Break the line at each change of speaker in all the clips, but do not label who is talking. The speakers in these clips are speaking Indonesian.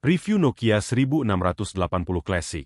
Review Nokia 1680 Classic.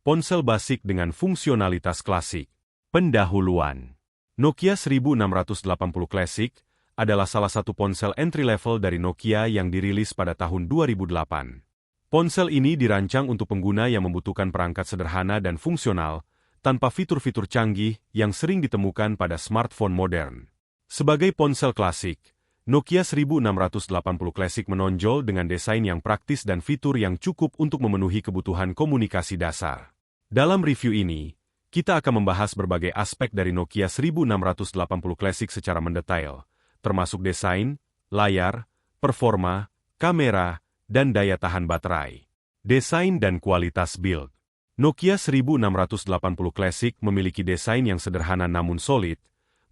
Ponsel basic dengan fungsionalitas klasik. Pendahuluan. Nokia 1680 Classic adalah salah satu ponsel entry-level dari Nokia yang dirilis pada tahun 2008. Ponsel ini dirancang untuk pengguna yang membutuhkan perangkat sederhana dan fungsional, tanpa fitur-fitur canggih yang sering ditemukan pada smartphone modern. Sebagai ponsel klasik, Nokia 1680 Classic menonjol dengan desain yang praktis dan fitur yang cukup untuk memenuhi kebutuhan komunikasi dasar. Dalam review ini, kita akan membahas berbagai aspek dari Nokia 1680 Classic secara mendetail, termasuk desain, layar, performa, kamera, dan daya tahan baterai. Desain dan kualitas build. Nokia 1680 Classic memiliki desain yang sederhana namun solid,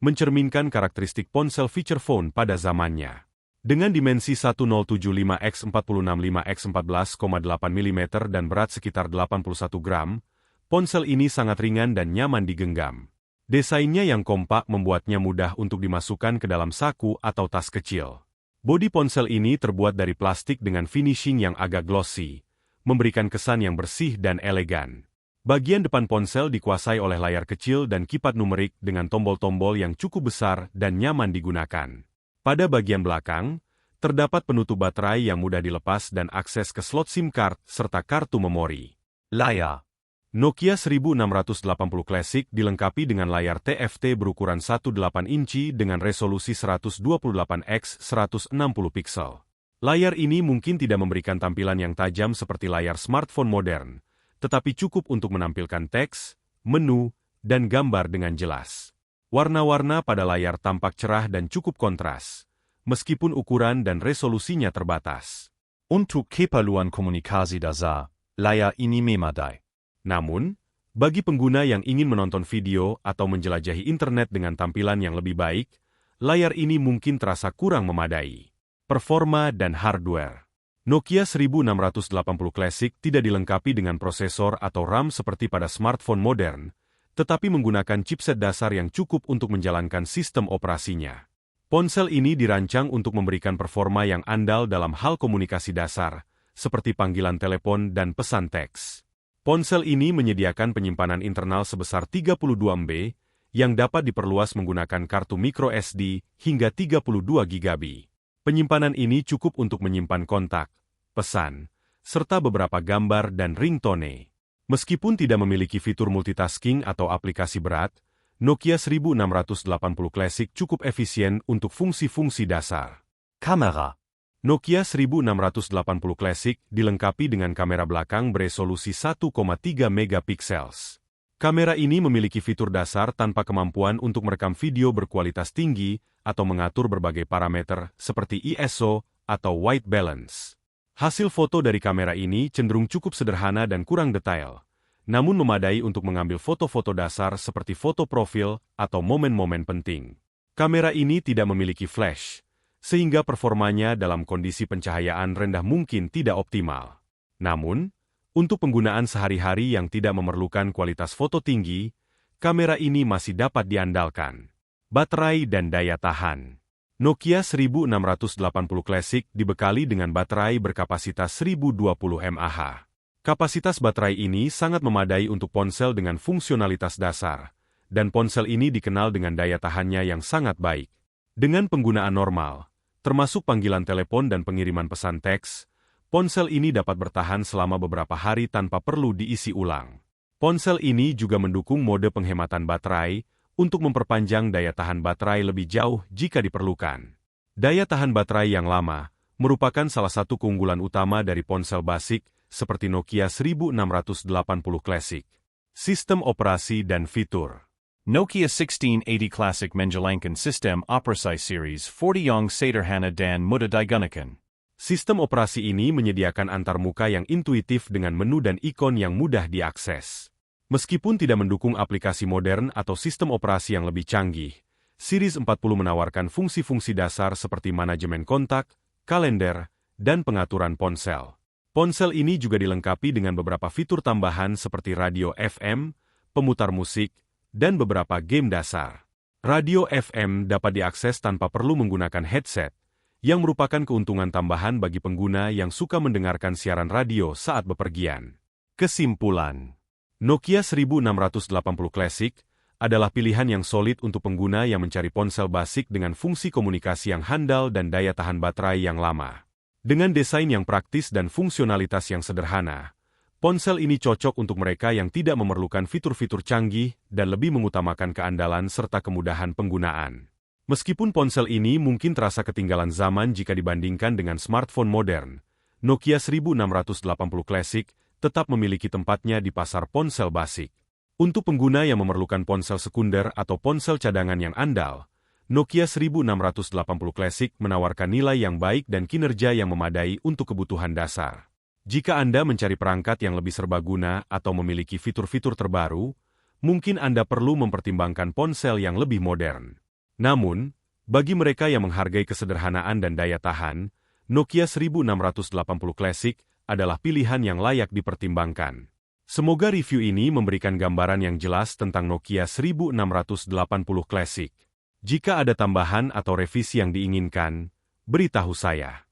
mencerminkan karakteristik ponsel feature phone pada zamannya. Dengan dimensi 1075x465x14,8 mm dan berat sekitar 81 gram, ponsel ini sangat ringan dan nyaman digenggam. Desainnya yang kompak membuatnya mudah untuk dimasukkan ke dalam saku atau tas kecil. Bodi ponsel ini terbuat dari plastik dengan finishing yang agak glossy, memberikan kesan yang bersih dan elegan. Bagian depan ponsel dikuasai oleh layar kecil dan keypad numerik dengan tombol-tombol yang cukup besar dan nyaman digunakan. Pada bagian belakang, terdapat penutup baterai yang mudah dilepas dan akses ke slot SIM card serta kartu memori. Layar. Nokia 1680 Classic dilengkapi dengan layar TFT berukuran 1.8 inci dengan resolusi 128x160 piksel. Layar ini mungkin tidak memberikan tampilan yang tajam seperti layar smartphone modern, tetapi cukup untuk menampilkan teks, menu, dan gambar dengan jelas. Warna-warna pada layar tampak cerah dan cukup kontras, meskipun ukuran dan resolusinya terbatas.
Untuk keperluan komunikasi dasar, layar ini memadai.
Namun, bagi pengguna yang ingin menonton video atau menjelajahi internet dengan tampilan yang lebih baik, layar ini mungkin terasa kurang memadai. Performa dan hardware. Nokia 1680 Classic tidak dilengkapi dengan prosesor atau RAM seperti pada smartphone modern, tetapi menggunakan chipset dasar yang cukup untuk menjalankan sistem operasinya. Ponsel ini dirancang untuk memberikan performa yang andal dalam hal komunikasi dasar, seperti panggilan telepon dan pesan teks. Ponsel ini menyediakan penyimpanan internal sebesar 32 MB, yang dapat diperluas menggunakan kartu microSD hingga 32 GB. Penyimpanan ini cukup untuk menyimpan kontak, pesan, serta beberapa gambar dan ringtone. Meskipun tidak memiliki fitur multitasking atau aplikasi berat, Nokia 1680 Classic cukup efisien untuk fungsi-fungsi dasar.
Kamera.
Nokia 1680 Classic dilengkapi dengan kamera belakang beresolusi 1,3 megapiksels. Kamera ini memiliki fitur dasar tanpa kemampuan untuk merekam video berkualitas tinggi atau mengatur berbagai parameter seperti ISO atau white balance. Hasil foto dari kamera ini cenderung cukup sederhana dan kurang detail, namun memadai untuk mengambil foto-foto dasar seperti foto profil atau momen-momen penting. Kamera ini tidak memiliki flash, sehingga performanya dalam kondisi pencahayaan rendah mungkin tidak optimal. Namun, untuk penggunaan sehari-hari yang tidak memerlukan kualitas foto tinggi, kamera ini masih dapat diandalkan. Baterai dan daya tahan. Nokia 1680 Classic dibekali dengan baterai berkapasitas 1020 mAh. Kapasitas baterai ini sangat memadai untuk ponsel dengan fungsionalitas dasar, dan ponsel ini dikenal dengan daya tahannya yang sangat baik. Dengan penggunaan normal, termasuk panggilan telepon dan pengiriman pesan teks, ponsel ini dapat bertahan selama beberapa hari tanpa perlu diisi ulang. Ponsel ini juga mendukung mode penghematan baterai untuk memperpanjang daya tahan baterai lebih jauh jika diperlukan. Daya tahan baterai yang lama merupakan salah satu keunggulan utama dari ponsel basic seperti Nokia 1680 Classic. Sistem operasi dan fitur.
Nokia 1680 Classic menjalankan sistem operasi series 40 yang sederhana dan mudah digunakan.
Sistem operasi ini menyediakan antarmuka yang intuitif dengan menu dan ikon yang mudah diakses. Meskipun tidak mendukung aplikasi modern atau sistem operasi yang lebih canggih, Series 40 menawarkan fungsi-fungsi dasar seperti manajemen kontak, kalender, dan pengaturan ponsel. Ponsel ini juga dilengkapi dengan beberapa fitur tambahan seperti radio FM, pemutar musik, dan beberapa game dasar. Radio FM dapat diakses tanpa perlu menggunakan headset, yang merupakan keuntungan tambahan bagi pengguna yang suka mendengarkan siaran radio saat bepergian. Kesimpulan: Nokia 1680 Classic adalah pilihan yang solid untuk pengguna yang mencari ponsel basic dengan fungsi komunikasi yang handal dan daya tahan baterai yang lama. Dengan desain yang praktis dan fungsionalitas yang sederhana, ponsel ini cocok untuk mereka yang tidak memerlukan fitur-fitur canggih dan lebih mengutamakan keandalan serta kemudahan penggunaan. Meskipun ponsel ini mungkin terasa ketinggalan zaman jika dibandingkan dengan smartphone modern, Nokia 1680 Classic tetap memiliki tempatnya di pasar ponsel basic. Untuk pengguna yang memerlukan ponsel sekunder atau ponsel cadangan yang andal, Nokia 1680 Classic menawarkan nilai yang baik dan kinerja yang memadai untuk kebutuhan dasar. Jika Anda mencari perangkat yang lebih serbaguna atau memiliki fitur-fitur terbaru, mungkin Anda perlu mempertimbangkan ponsel yang lebih modern. Namun, bagi mereka yang menghargai kesederhanaan dan daya tahan, Nokia 1680 Classic adalah pilihan yang layak dipertimbangkan. Semoga review ini memberikan gambaran yang jelas tentang Nokia 1680 Classic. Jika ada tambahan atau revisi yang diinginkan, beritahu saya.